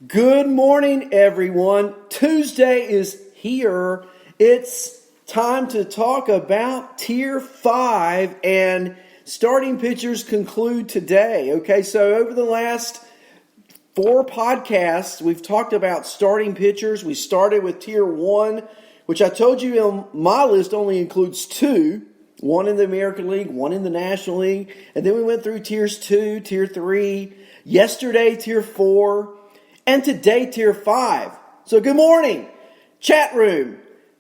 Good morning, everyone. Tuesday is here. It's time to talk about Tier 5, and starting pitchers conclude today. Okay, so over the last 4 podcasts, we've talked about starting pitchers. We started with Tier 1, which I told you on my list only includes 2. One in the American League, one in the National League. And then we went through Tiers 2, Tier 3, yesterday Tier 4, and today Tier 5. So good morning, chat room.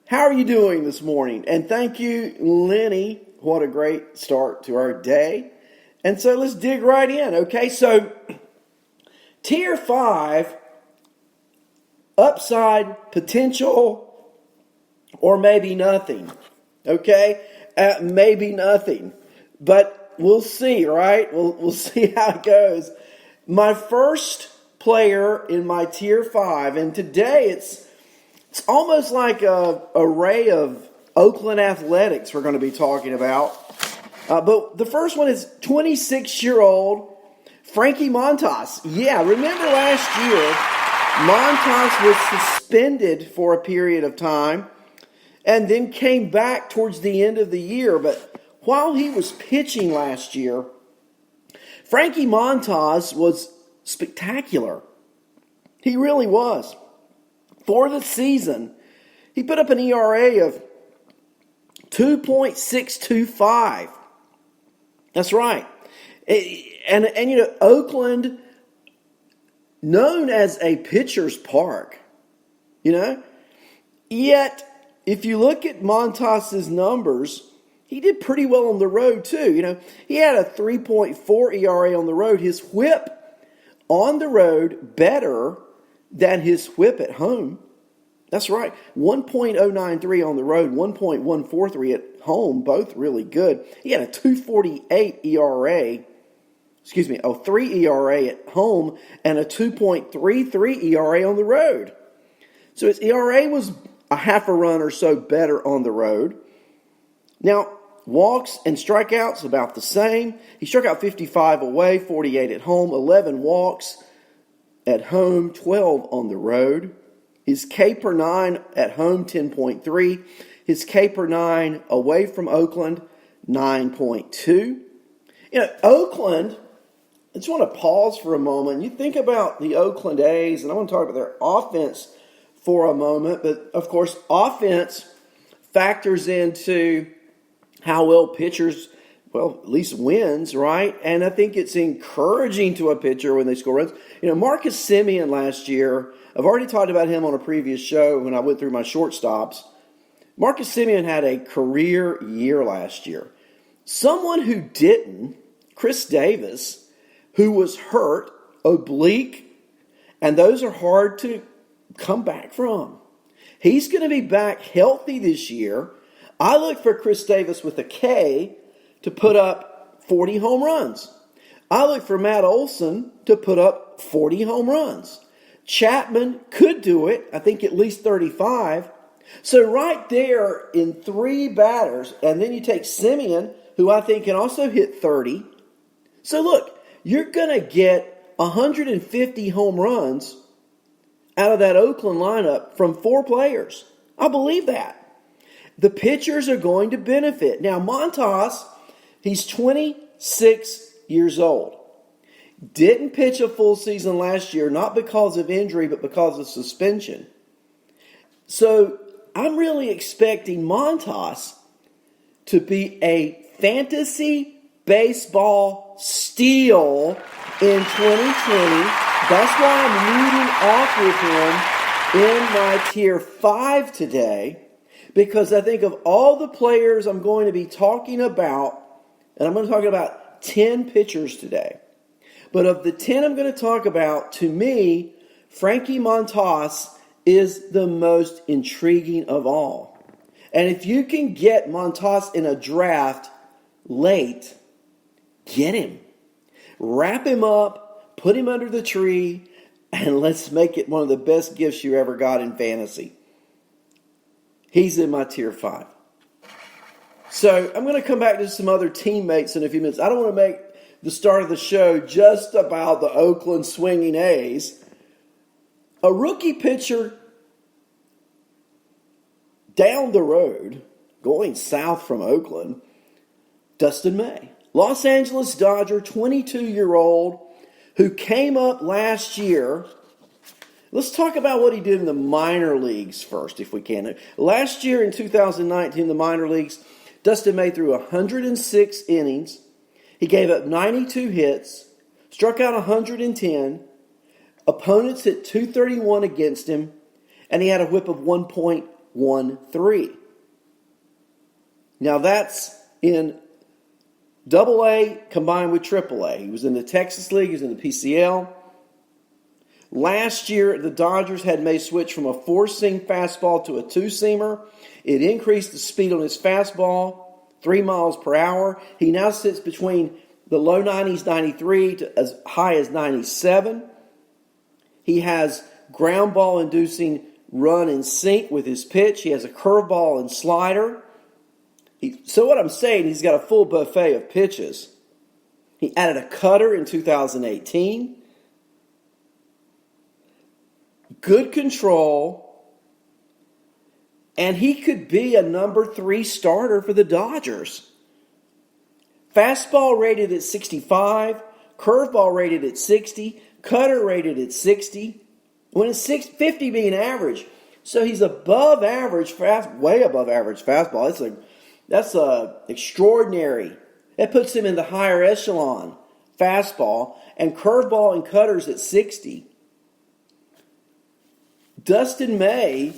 How are you doing this morning? And thank you, Lenny. What a great start to our day. And so let's dig right in, okay? So Tier 5, upside, potential, or maybe nothing, okay? Maybe nothing, but we'll see, right? We'll see how it goes. My first player in my Tier 5, and today it's almost like a array of Oakland Athletics we're going to be talking about. But the first one is 26-year-old Frankie Montas. Yeah, remember last year, Montas was suspended for a period of time and then came back towards the end of the year. But while he was pitching last year, Frankie Montas was spectacular. He really was. For the season, he put up an ERA of 2.625. That's right. And you know, Oakland, known as a pitcher's park, you know, yet if you look at Montas's numbers, he did pretty well on the road too. You know, he had a 3.4 ERA on the road. His whip on the road better than his whip at home. That's right. 1.093 on the road, 1.143 at home, both really good. He had a 2.48 ERA. Excuse me, a 3 ERA at home and a 2.33 ERA on the road. So his ERA was a half a run or so better on the road. Now, walks and strikeouts about the same. He struck out 55 away, 48 at home, 11 walks at home, 12 on the road. His K per 9 at home, 10.3. His K per 9 away from Oakland, 9.2. You know, Oakland, I just want to pause for a moment. You think about the Oakland A's, and I want to talk about their offense for a moment. But, of course, offense factors into how well pitchers, well, at least wins, right? And I think it's encouraging to a pitcher when they score runs. You know, Marcus Semien last year, I've already talked about him on a previous show when I went through my shortstops. Marcus Semien had a career year last year. Someone who didn't, Chris Davis, who was hurt, oblique, and those are hard to come back from. He's going to be back healthy this year. I look for Chris Davis with a K to put up 40 home runs. I look for Matt Olson to put up 40 home runs. Chapman could do it, I think at least 35. So right there in 3 batters, and then you take Semien, who I think can also hit 30. So look, you're going to get 150 home runs out of that Oakland lineup from 4 players. I believe that. The pitchers are going to benefit. Now, Montas, he's 26 years old. Didn't pitch a full season last year, not because of injury, but because of suspension. So I'm really expecting Montas to be a fantasy baseball steal in 2020. That's why I'm leading off with him in my Tier 5 today, because I think of all the players I'm going to be talking about, and I'm going to talk about 10 pitchers today. But of the 10 I'm going to talk about, to me, Frankie Montas is the most intriguing of all. And if you can get Montas in a draft late, get him. Wrap him up, put him under the tree, and let's make it one of the best gifts you ever got in fantasy. He's in my Tier 5. So I'm going to come back to some other teammates in a few minutes. I don't want to make the start of the show just about the Oakland swinging A's. A rookie pitcher down the road, going south from Oakland, Dustin May. Los Angeles Dodger, 22-year-old, who came up last year. Let's talk about what he did in the minor leagues first, if we can. Last year in 2019, the minor leagues, Dustin May threw 106 innings. He gave up 92 hits, struck out 110. Opponents hit 231 against him, and he had a whip of 1.13. Now that's in AA combined with AAA. He was in the Texas League, he was in the PCL. Last year, the Dodgers had May switch from a four-seam fastball to a two-seamer. It increased the speed on his fastball, 3 miles per hour. He now sits between the low 90s, 93, to as high as 97. He has ground ball inducing run and sink with his pitch. He has a curveball and slider. So what I'm saying, he's got a full buffet of pitches. He added a cutter in 2018. Good control. And he could be a number 3 starter for the Dodgers. Fastball rated at 65. Curveball rated at 60. Cutter rated at 60. When it's 50 being average. So he's above average, way above average fastball. That's extraordinary. That puts him in the higher echelon fastball. And curveball and cutters at 60. Dustin May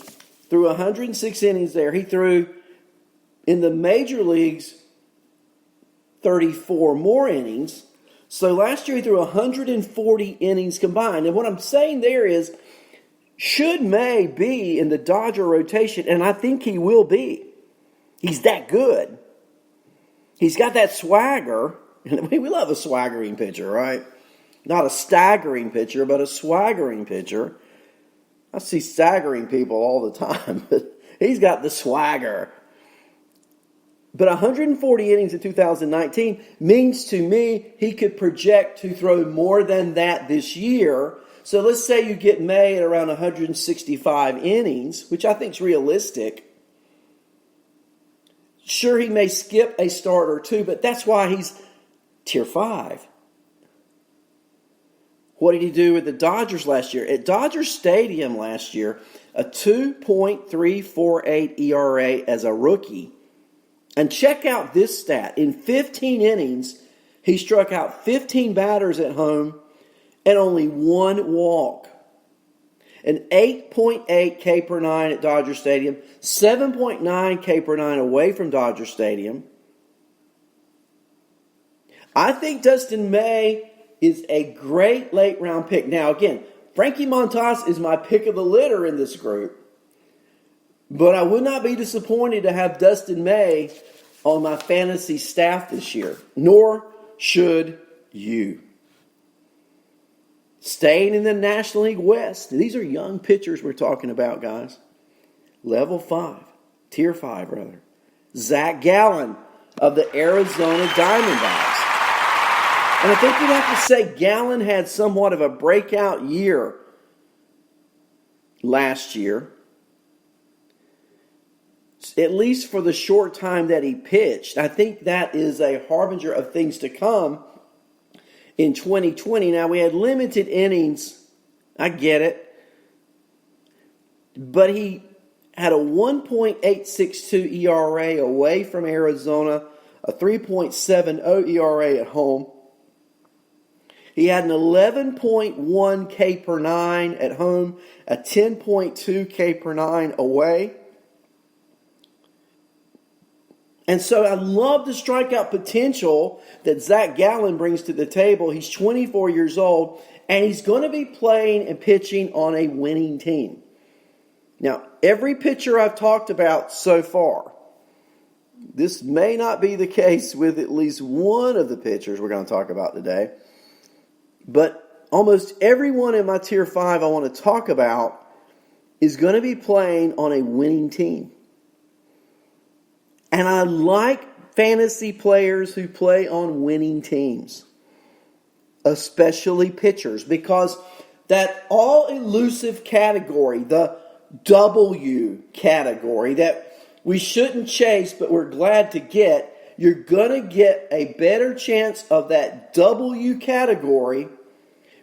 threw 106 innings there. He threw, in the major leagues, 34 more innings. So last year he threw 140 innings combined. And what I'm saying there is, should May be in the Dodger rotation, and I think he will be. He's that good. He's got that swagger. We love a swaggering pitcher, right? Not a staggering pitcher, but a swaggering pitcher. I see staggering people all the time, but he's got the swagger. But 140 innings in 2019 means to me he could project to throw more than that this year. So let's say you get May at around 165 innings, which I think is realistic. Sure, he may skip a start or two, but that's why he's tier 5. What did he do with the Dodgers last year? At Dodger Stadium last year, a 2.348 ERA as a rookie. And check out this stat. In 15 innings, he struck out 15 batters at home and only 1 walk. An 8.8 K per 9 at Dodger Stadium, 7.9 K per 9 away from Dodger Stadium. I think Dustin May is a great late round pick. Now again, Frankie Montas is my pick of the litter in this group. But I would not be disappointed to have Dustin May on my fantasy staff this year. Nor should you. Staying in the National League West. These are young pitchers we're talking about, guys. Level 5. Tier 5, rather. Zach Gallen of the Arizona Diamondbacks. And I think you'd have to say Gallen had somewhat of a breakout year last year. At least for the short time that he pitched. I think that is a harbinger of things to come in 2020. Now, we had limited innings. I get it. But he had a 1.862 ERA away from Arizona, a 3.70 ERA at home. He had an 11.1 K per 9 at home, a 10.2 K per 9 away. And so I love the strikeout potential that Zach Gallen brings to the table. He's 24 years old, and he's going to be playing and pitching on a winning team. Now, every pitcher I've talked about so far, this may not be the case with at least one of the pitchers we're going to talk about today, but almost everyone in my Tier 5 I want to talk about is going to be playing on a winning team. And I like fantasy players who play on winning teams, especially pitchers, because that all-elusive category, the W category that we shouldn't chase but we're glad to get, you're going to get a better chance of that W category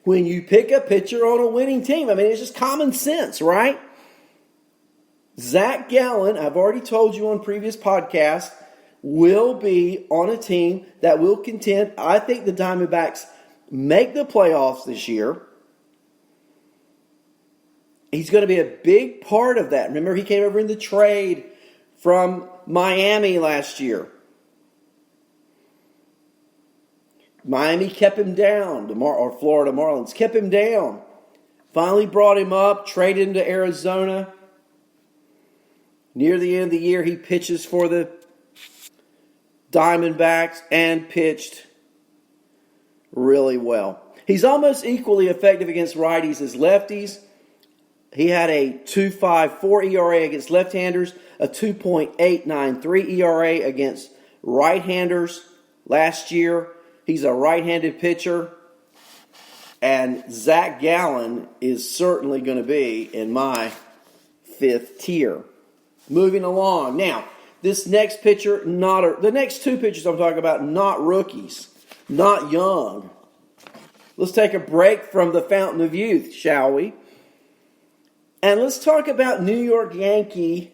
when you pick a pitcher on a winning team. I mean, it's just common sense, right? Zach Gallen, I've already told you on previous podcasts, will be on a team that will contend. I think the Diamondbacks make the playoffs this year. He's going to be a big part of that. Remember, he came over in the trade from Miami last year. Miami kept him down, or Florida Marlins kept him down. Finally brought him up, traded him to Arizona. Near the end of the year, he pitches for the Diamondbacks and pitched really well. He's almost equally effective against righties as lefties. He had a 2.54 ERA against left-handers, a 2.893 ERA against right-handers last year. He's a right-handed pitcher, and Zach Gallen is certainly going to be in my fifth tier. Moving along. Now, this next pitcher, the next two pitchers I'm talking about, not rookies, not young. Let's take a break from the fountain of youth, shall we? And let's talk about New York Yankee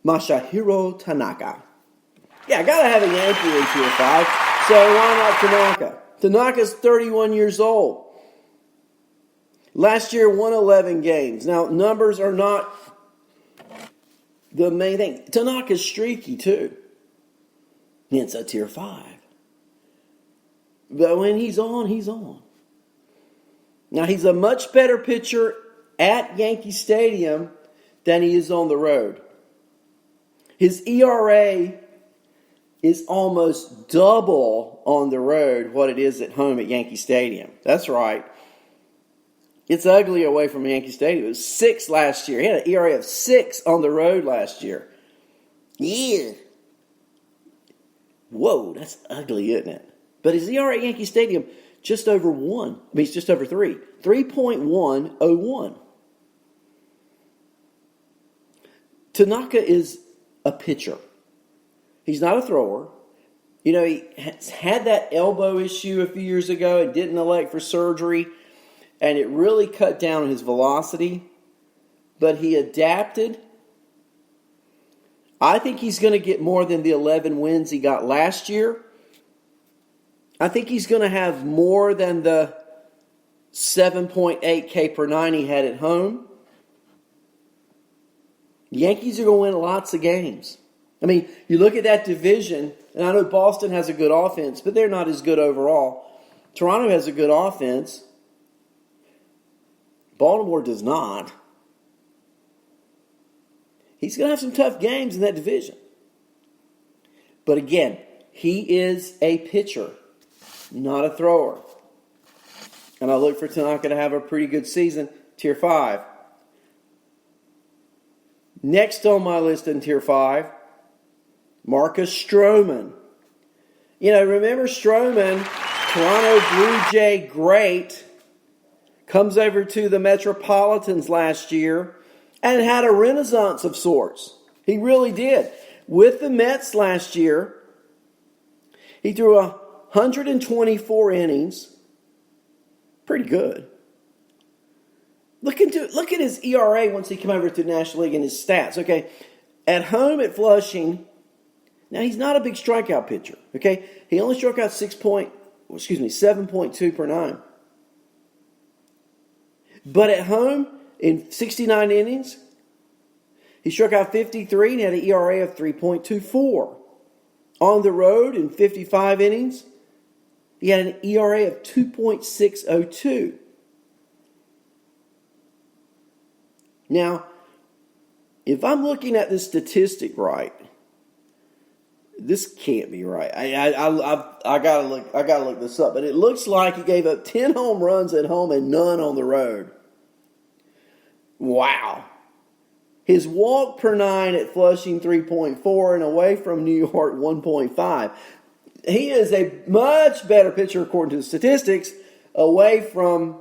Masahiro Tanaka. Yeah, I got to have a Yankee in Tier 5, so why not Tanaka? Tanaka's 31 years old. Last year, won 11 games. Now, numbers are not the main thing. Tanaka's streaky, too. It's a Tier 5. But when he's on, he's on. Now, he's a much better pitcher at Yankee Stadium than he is on the road. His ERA is almost double on the road what it is at home at Yankee Stadium. That's right. It's ugly away from Yankee Stadium. It was 6 last year. He had an ERA of 6 on the road last year. Yeah. Whoa, that's ugly, isn't it? But his ERA at Yankee Stadium, just over 1. I mean, it's just over 3. 3.101. Tanaka is a pitcher. He's not a thrower. You know, he had that elbow issue a few years ago and didn't elect for surgery, and it really cut down on his velocity. But he adapted. I think he's going to get more than the 11 wins he got last year. I think he's going to have more than the 7.8 K per 9 he had at home. The Yankees are going to win lots of games. I mean, you look at that division, and I know Boston has a good offense, but they're not as good overall. Toronto has a good offense. Baltimore does not. He's going to have some tough games in that division. But again, he is a pitcher, not a thrower. And I look for Tanaka to have a pretty good season, Tier 5. Next on my list in Tier 5, Marcus Stroman. You know, remember Stroman, Toronto Blue Jay great, comes over to the Metropolitans last year and had a renaissance of sorts. He really did. With the Mets last year, he threw 124 innings. Pretty good. Look at his ERA once he came over to the National League and his stats. Okay, at home at Flushing, now he's not a big strikeout pitcher. Okay, he only struck out 7.2 per 9. But at home in 69 innings, he struck out 53 and had an ERA of 3.24. On the road in 55 innings, he had an ERA of 2.602. Now, if I'm looking at this statistic right, this can't be right. I gotta look this up. But it looks like he gave up 10 home runs at home and none on the road. Wow. His walk per 9 at Flushing 3.4 and away from New York 1.5. He is a much better pitcher according to the statistics away from